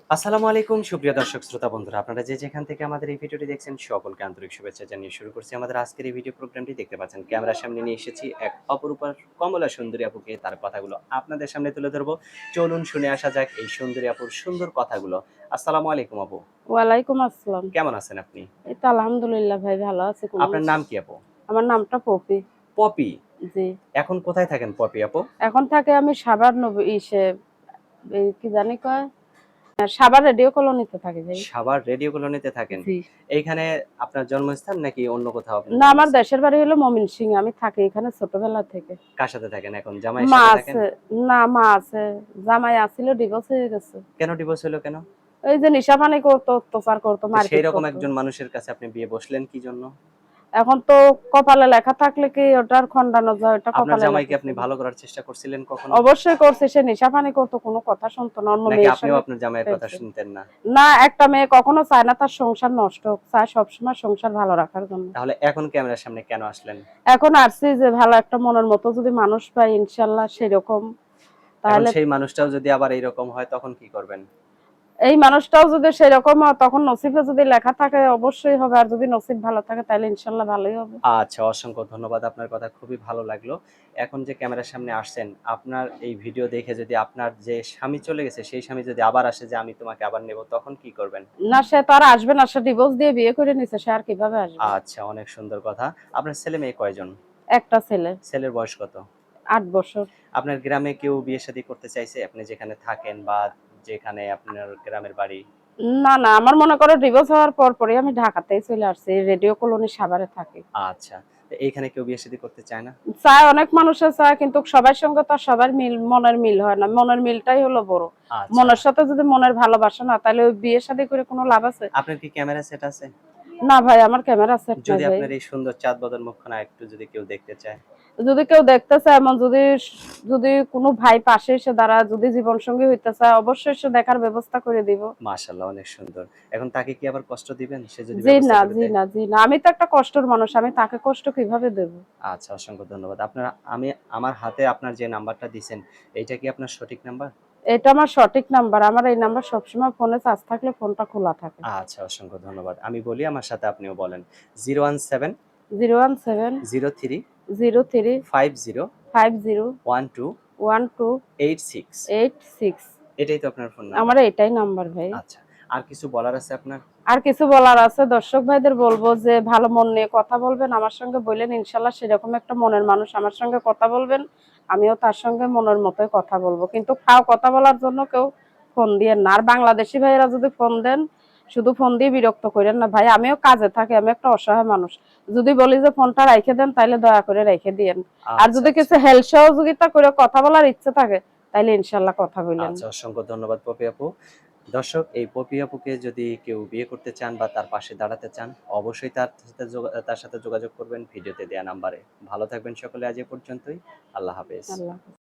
আসসালামু আলাইকুম সুপ্রিয় দর্শক শ্রোতা বন্ধুরা, আপনারা যে যেখান থেকে আমাদের এই ভিডিওটি দেখছেন সকলকে আন্তরিক শুভেচ্ছা জানিয়ে শুরু করছি আমাদের আজকের এই ভিডিও প্রোগ্রামটি। দেখতে পাচ্ছেন ক্যামেরার সামনে নিয়ে এসেছি এক অপরূপা কমলা সুন্দরী আপুকে, তার কথাগুলো আপনাদের সামনে তুলে ধরবো। চলুন শুনে আসা যাক এই সুন্দরী আপুর সুন্দর কথাগুলো। আসসালামু আলাইকুম আপু, ওয়ালাইকুম আসসালাম। কেমন আছেন আপনি? এই তো আলহামদুলিল্লাহ ভাই, ভালো আছি। আপনার নাম কি আপু? আমার নামটা পপি। পপি। জি। এখন কোথায় থাকেন পপি আপু? এখন থাকে আমি সাভার কি জানি কয়, সাভার রেডিও কলোনিতে থাকি ভাই। সাভার রেডিও কলোনিতে থাকেন। জি। এইখানে আপনার জন্মস্থান নাকি অন্য কোথাও আপনার না, আমার জন্মস্থান? দেশের বাড়ি হলো ময়মনসিংহে। আমি থাকি এখানে ছোটবেলা থেকে। কার সাথে থাকেন এখন? জামাইয়ের মা সাথে থাকেন? আছে। না, মা আছে। জামাই আছিল, ডিভোর্স হয়ে গেছে। কেন ডিভোর্স হলো কেন? এই যে নেশাপানি করতো, অত্যাচার করতো, তো সেই মারপিট রকম করতো। একজন মানুষের কাছে আপনি বিয়ে বসলেন কি জন্য? এখন তো কপালে লেখা থাকলে কি ওটার খণ্ডানো যায়? ওটা আপনার কপালে লেখা জামাইকে আপনি ছিল। ভালো করার চেষ্টা করছিলেন কখনো? অবশ্যই করছে। সে নেশাপানি করতো, কোনো কথা শুনতো না, অন্য নাকি মেয়ের আপনিও সঙ্গে আপনার জামাইয়ের কথা ফেলছে। শুনতেন না? না, একটা মেয়ে কখনো চায় না তার সংসার নষ্ট হোক, চায় সবসময় সংসার ভালো রাখার জন্য। তাহলে এখন ক্যামেরার সামনে কেন আসলেন? এখন আসছি যে ভালো একটা মনের মতো যদি মানুষ পাই ইনশাল্লাহ সেরকম, এখন তাহলে সেই মানুষটাও যদি আবার এইরকম হয় তখন কি করবেন? এই মানুষটাও যদি সেরকম হয় তখন নসিবে যদি লেখা থাকে অবশ্যই হবে, আর যদি নসিব ভালো থাকে তাহলে ইনশাল্লাহ ভালোই হবে। আচ্ছা, অসংখ্য ধন্যবাদ। আপনার কথা খুবই ভালো লাগলো। এখন যে ক্যামেরার সামনে আসছেন, আপনার এই ভিডিও দেখে যদি আপনার যে স্বামী চলে গেছে, সেই স্বামী যদি আবার আসে যে আমি তোমাকে আবার নেব, তখন কি করবেন? না, সে তো আর আসবে না, সে ডিভোর্স দিয়ে বিয়ে করে নিছে, সে আর কিভাবে আসবে? আচ্ছা, অনেক সুন্দর কথা। আপনার ছেলে-মেয়ে কয়জন? একটা ছেলে। ছেলের বয়স কত? 8 বছর। আপনার গ্রামে কেউ বিয়ে-শাদী করতে চাইছে? আপনি যেখানে থাকেন বা যেখানে আপনার গ্রামের বাড়ি? না, না, আমার মনে করো ডিভোর্স হওয়ার পরই আমি ঢাকাতেই চলে আসছি, রেডিও কলোনি সাভারে থাকি। আচ্ছা। তো এইখানে কেউ বিয়ে-শাদী করতে চায় না? চায়, অনেক মানুষের চায়, কিন্তু সবার সঙ্গে তো আর সবার মনের মিল হয় না। মনের মিলটাই হলো বড়। আচ্ছা। মনের সাথে যদি মনের ভালোবাসা না, তাহলে ওই বিয়ে শাদী করে কোনো লাভ আছে? আপনার কি ক্যামেরা সেট আছে? না ভাই, আমার ক্যামেরা সেট নাই যদি ভাই। আপনার এই সুন্দর চাঁদ বদন মুখখানা একটু যদি কেউ দেখতে চায়? যদি কেউ দেখতে চায় এমন, যদি যদি কোনো ভাই পাশে এসে দাঁড়া, যদি জীবন সঙ্গী হইতে চায়, অবশ্যই সে দেখার ব্যবস্থা করে দিব। মাশাআল্লাহ, অনেক সুন্দর। এখন তাকে কি আবার কষ্ট দিবেন? সে যদি জি ব্যবস্থা না, করে জি দেয়? না, জি না, আমি তো একটা কষ্টের মানুষ, আমি তাকে কষ্ট কিভাবে দেব? আচ্ছা, অসংখ্য ধন্যবাদ। আমার হাতে আপনার যে নাম্বারটা দিছেন, এইটা কি আপনার সঠিক নাম্বার? এটা আমার সঠিক নাম্বার। আমার এই নাম্বার সবসময় ফোনে চার্জ থাকলে ফোনটা খোলা থাকে। আচ্ছা, অসংখ্য ধন্যবাদ। আমি বলি, আমার সাথে আপনিও বলেন। 017 017 03 03 50 50 12 12 86। 86। এটাই তো আপনার ফোন নাম্বার? আমার এটাই নাম্বার ভাই। আচ্ছা। আর কিছু বলার আছে আপনার? আর কিছু বলার আছে, দর্শক ভাইদের বলবো যে ভালো মন নিয়ে কথা বলবেন, আমার সঙ্গে বললেন ইনশাল্লাহ সেরকম একটা মনের মানুষ আমার সঙ্গে কথা বলবেন, আমিও তার সঙ্গে মনের মতোই কথা বলবো। কিন্তু কথা বলার জন্য কেউ ফোন দিয়ে না। আর বাংলাদেশি ভাইয়েরা যদি ফোন দেন, শুধু ফোন দিয়ে বিরক্ত করেন না ভাই, আমিও কাজে থাকি, আমি একটা অসহায় মানুষ। যদি বলি যে ফোনটা রেখে দেন, তাইলে দয়া করে রেখে দিয়েন। আর আচ্ছা, যদি আচ্ছা। কিছু হেল্প সহযোগিতা করে কথা বলার ইচ্ছে থাকে, তাইলে ইনশাল্লাহ কথা বললেন। আচ্ছা, অসংখ্য ধন্যবাদ পপি আপু। দর্শক, এই পপি আপুকে যদি কেউ বিয়ে করতে চান বা তার পাশে দাঁড়াতে চান, অবশ্যই তার সাথে যোগাযোগ করবেন ভিডিওতে দেয়া নাম্বারে। ভালো থাকবেন সকলে, আজ এ পর্যন্তই। আল্লাহ হাফেজ। আল্লাহ